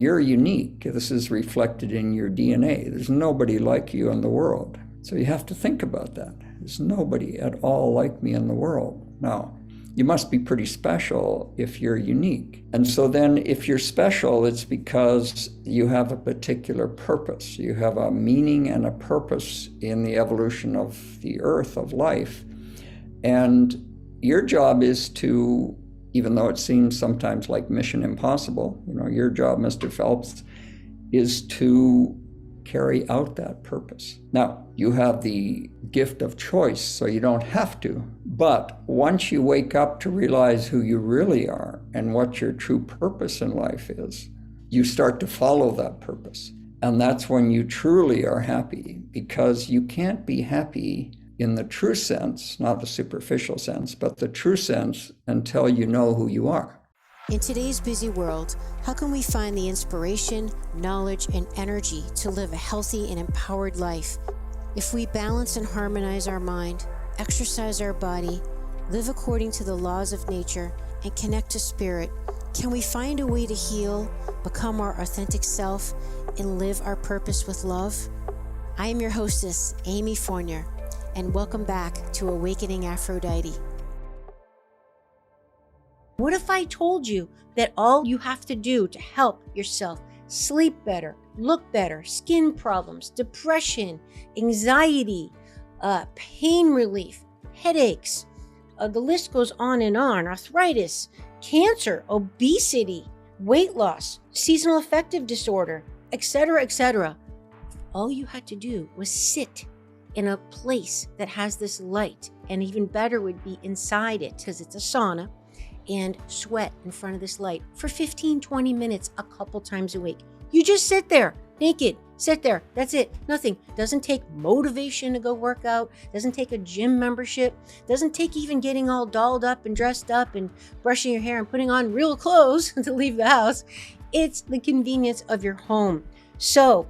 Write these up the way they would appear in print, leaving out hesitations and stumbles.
You're unique. This is reflected in your DNA. There's nobody like you in the world. So you have to think about that. There's nobody at all like me in the world. Now, you must be pretty special if you're unique. And so then if you're special, it's because you have a particular purpose. You have a meaning and a purpose in the evolution of the earth, of life. And your job is to, even though it seems sometimes like mission impossible, your job, Mr. Phelps, is to carry out that purpose. Now, you have the gift of choice, so you don't have to. But once you wake up to realize who you really are and what your true purpose in life is, you start to follow that purpose. And that's when you truly are happy, because you can't be happy in the true sense, not the superficial sense, but the true sense until you know who you are. In today's busy world, how can we find the inspiration, knowledge, and energy to live a healthy and empowered life? If we balance and harmonize our mind, exercise our body, live according to the laws of nature, and connect to spirit, can we find a way to heal, become our authentic self, and live our purpose with love? I am your hostess, Amy Fournier, and welcome back to Awakening Aphrodite. What if I told you that all you have to do to help yourself sleep better, look better, skin problems, depression, anxiety, pain relief, headaches, the list goes on and on, arthritis, cancer, obesity, weight loss, seasonal affective disorder, etc., etc. All you had to do was sit in a place that has this light, and even better would be inside it because it's a sauna, and sweat in front of this light for 15-20 minutes a couple times a week. You just sit there naked, sit there, that's it, nothing. Doesn't take motivation to go work out, doesn't take a gym membership, doesn't take even getting all dolled up and dressed up and brushing your hair and putting on real clothes to leave the house. It's the convenience of your home. So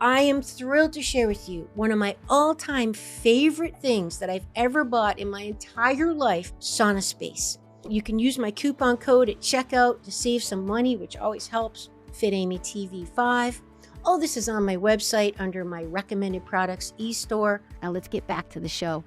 I am thrilled to share with you one of my all-time favorite things that I've ever bought in my entire life, sauna space. You can use my coupon code at checkout to save some money, which always helps. FitAmyTV5. All this is on my website under my recommended products e-store. Now let's get back to the show.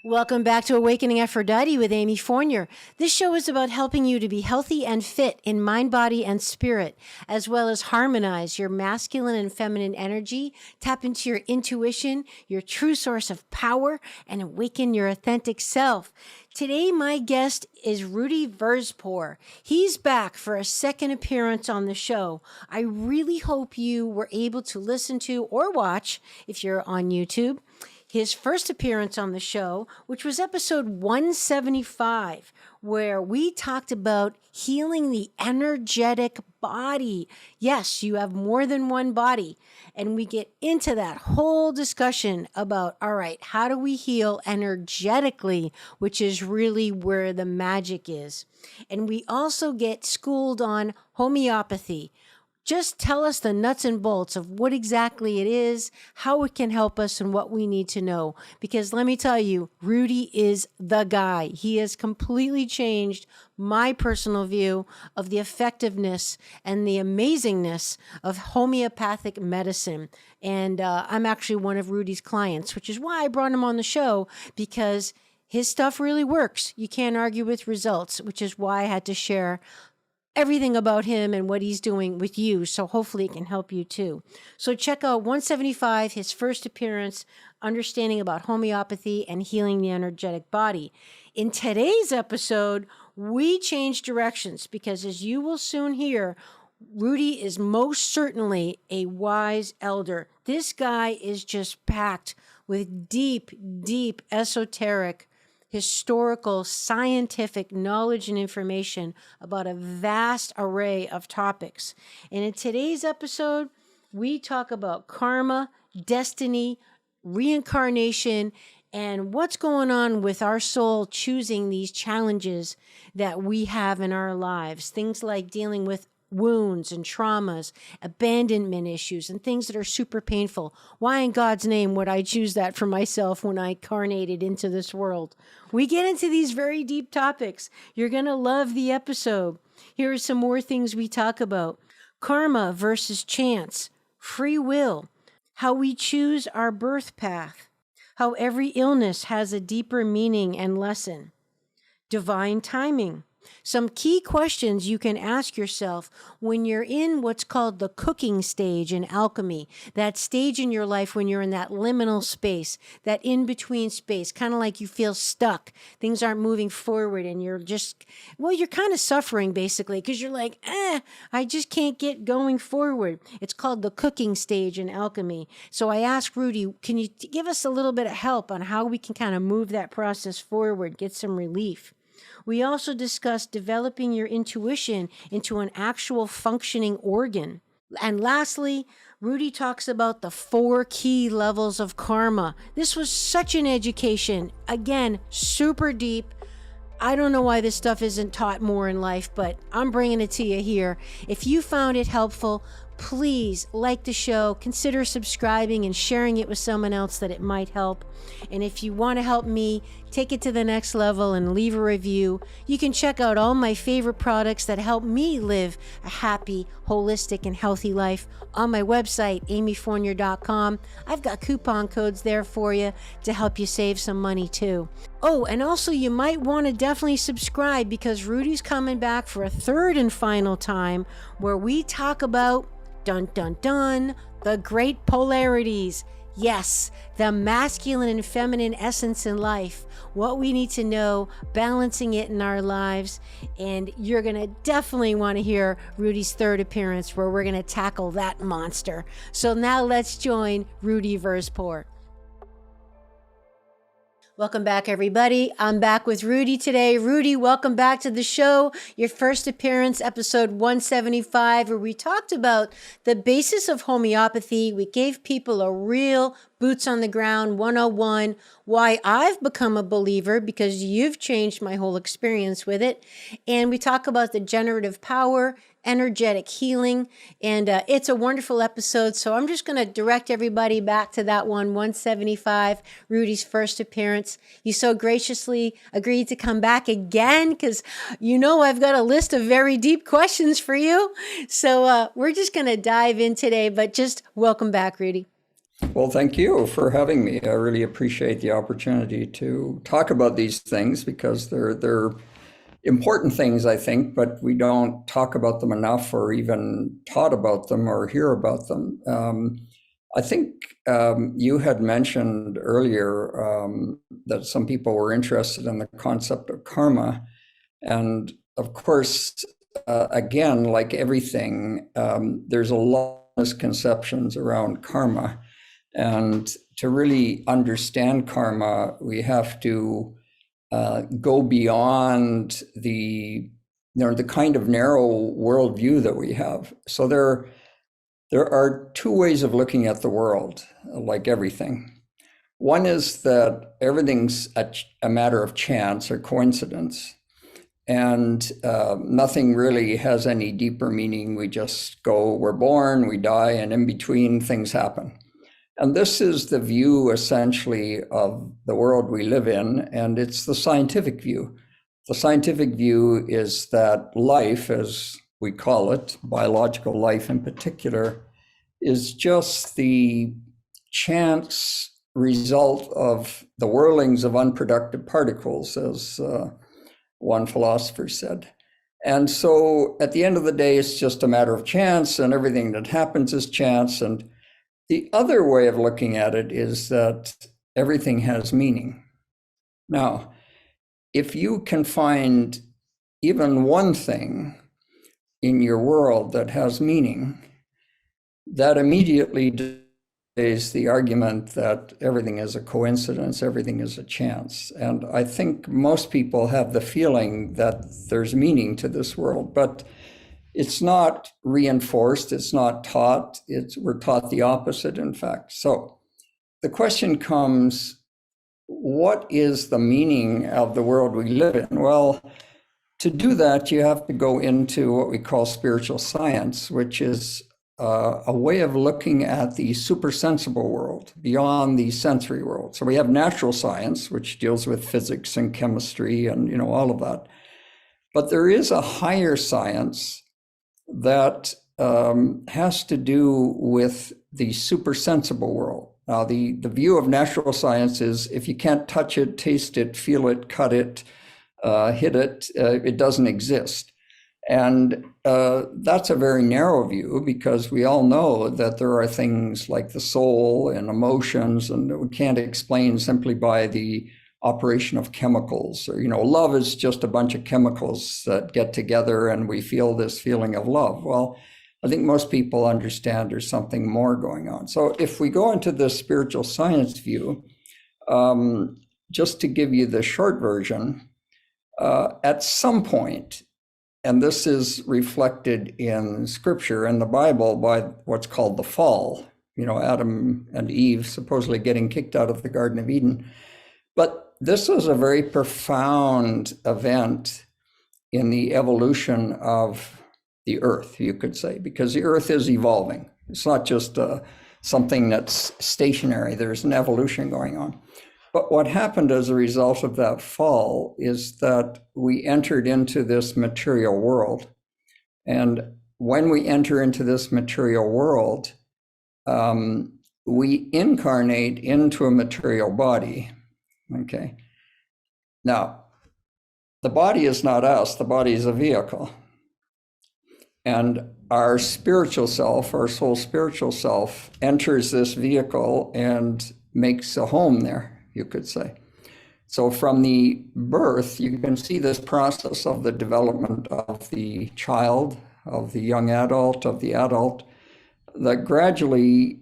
Welcome back to Awakening Aphrodite with Amy Fournier. This show is about helping you to be healthy and fit in mind, body, and spirit, as well as harmonize your masculine and feminine energy, tap into your intuition, your true source of power, and awaken your authentic self. Today, my guest is Rudi Verspoor. He's back for a second appearance on the show. I really hope you were able to listen to or watch, if you're on YouTube, his first appearance on the show, which was episode 175, where we talked about healing the energetic body. Yes, you have more than one body. And we get into that whole discussion about, all right, how do we heal energetically, which is really where the magic is. And we also get schooled on homeopathy. Just tell us the nuts and bolts of what exactly it is, how it can help us, and what we need to know. Because let me tell you, Rudi is the guy. He has completely changed my personal view of the effectiveness and the amazingness of homeopathic medicine. And I'm actually one of Rudi's clients, which is why I brought him on the show, because his stuff really works. You can't argue with results, which is why I had to share everything about him and what he's doing with you. So hopefully it can help you too. So check out 175, his first appearance, understanding about homeopathy and healing the energetic body. In today's episode, we change directions because, as you will soon hear, Rudi is most certainly a wise elder. This guy is just packed with deep, deep esoteric, historical, scientific knowledge and information about a vast array of topics. And in today's episode, we talk about karma, destiny, reincarnation, and what's going on with our soul choosing these challenges that we have in our lives. Things like dealing with wounds and traumas, abandonment issues, and things that are super painful. Why in God's name would I choose that for myself when I incarnated into this world? We get into these very deep topics. You're going to love the episode. Here are some more things we talk about: karma versus chance, free will, how we choose our birth path, how every illness has a deeper meaning and lesson, divine timing. Some key questions you can ask yourself when you're in what's called the cooking stage in alchemy, that stage in your life when you're in that liminal space, that in-between space, kind of like you feel stuck. Things aren't moving forward and you're just, well, you're kind of suffering basically because you're like, I just can't get going forward. It's called the cooking stage in alchemy. So I asked Rudi, can you give us a little bit of help on how we can kind of move that process forward, get some relief? We also discussed developing your intuition into an actual functioning organ. And lastly, Rudi talks about the 4 key levels of karma. This was such an education. Again, super deep. I don't know why this stuff isn't taught more in life, but I'm bringing it to you here. If you found it helpful, please like the show, consider subscribing and sharing it with someone else that it might help. And if you want to help me take it to the next level and leave a review, you can check out all my favorite products that help me live a happy, holistic, and healthy life on my website, amyfournier.com. I've got coupon codes there for you to help you save some money too. Oh, and also you might want to definitely subscribe because Rudi's coming back for a 3rd and final time where we talk about, dun dun dun, the great polarities. Yes, the masculine and feminine essence in life, what we need to know, balancing it in our lives. And you're going to definitely want to hear Rudi's 3rd appearance where we're going to tackle that monster. So now let's join Rudi Verspoor. Welcome back, everybody. I'm back with Rudi today. Rudi, welcome back to the show. Your first appearance, episode 175, where we talked about the basis of homeopathy. We gave people a real boots on the ground 101, why I've become a believer, because you've changed my whole experience with it. And we talk about the generative power, energetic healing, and it's a wonderful episode. So I'm just going to direct everybody back to that one, 175, Rudi's first appearance. You so graciously agreed to come back again because you know I've got a list of very deep questions for you. So we're just going to dive in today, but just welcome back, Rudi. Well, thank you for having me. I really appreciate the opportunity to talk about these things because they're important things, I think, but we don't talk about them enough or even taught about them or hear about them. I think you had mentioned earlier that some people were interested in the concept of karma. And of course, again, like everything, there's a lot of misconceptions around karma. And to really understand karma, we have to go beyond the kind of narrow worldview that we have. So there are 2 ways of looking at the world, like everything. One is that everything's a matter of chance or coincidence, and nothing really has any deeper meaning. We just go, we're born, we die, and in between things happen. And this is the view essentially of the world we live in, and it's the scientific view. The scientific view is that life, as we call it, biological life in particular, is just the chance result of the whirlings of unproductive particles, as one philosopher said. And so at the end of the day, it's just a matter of chance, and everything that happens is chance. And the other way of looking at it is that everything has meaning. Now, if you can find even one thing in your world that has meaning, that immediately is the argument that everything is a coincidence, everything is a chance. And I think most people have the feeling that there's meaning to this world, but it's not reinforced, it's not taught, we're taught the opposite, in fact. So the question comes, what is the meaning of the world we live in? Well, to do that, you have to go into what we call spiritual science, which is a way of looking at the supersensible world beyond the sensory world. So we have natural science, which deals with physics and chemistry and all of that. But there is a higher science that has to do with the supersensible world. Now, the view of natural science is if you can't touch it, taste it, feel it, cut it, hit it, it doesn't exist. And that's a very narrow view, because we all know that there are things like the soul and emotions, and we can't explain simply by the operation of chemicals. Or, love is just a bunch of chemicals that get together and we feel this feeling of love. Well, I think most people understand there's something more going on. So if we go into the spiritual science view, just to give you the short version, at some point, and this is reflected in scripture and the Bible by what's called the fall, Adam and Eve supposedly getting kicked out of the Garden of Eden. But this was a very profound event in the evolution of the earth, you could say, because the earth is evolving. It's not just something that's stationary. There's an evolution going on. But what happened as a result of that fall is that we entered into this material world. And when we enter into this material world, we incarnate into a material body. Okay. Now, the body is not us, the body is a vehicle. And our spiritual self, our soul spiritual self, enters this vehicle and makes a home there, you could say. So from the birth, you can see this process of the development of the child, of the young adult, of the adult, that gradually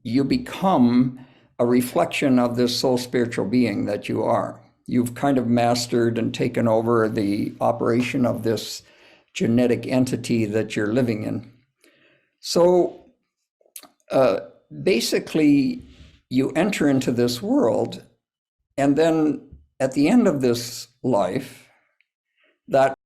you become a reflection of this soul spiritual being that you are. You've kind of mastered and taken over the operation of this genetic entity that you're living in. So basically, you enter into this world, and then at the end of this life, that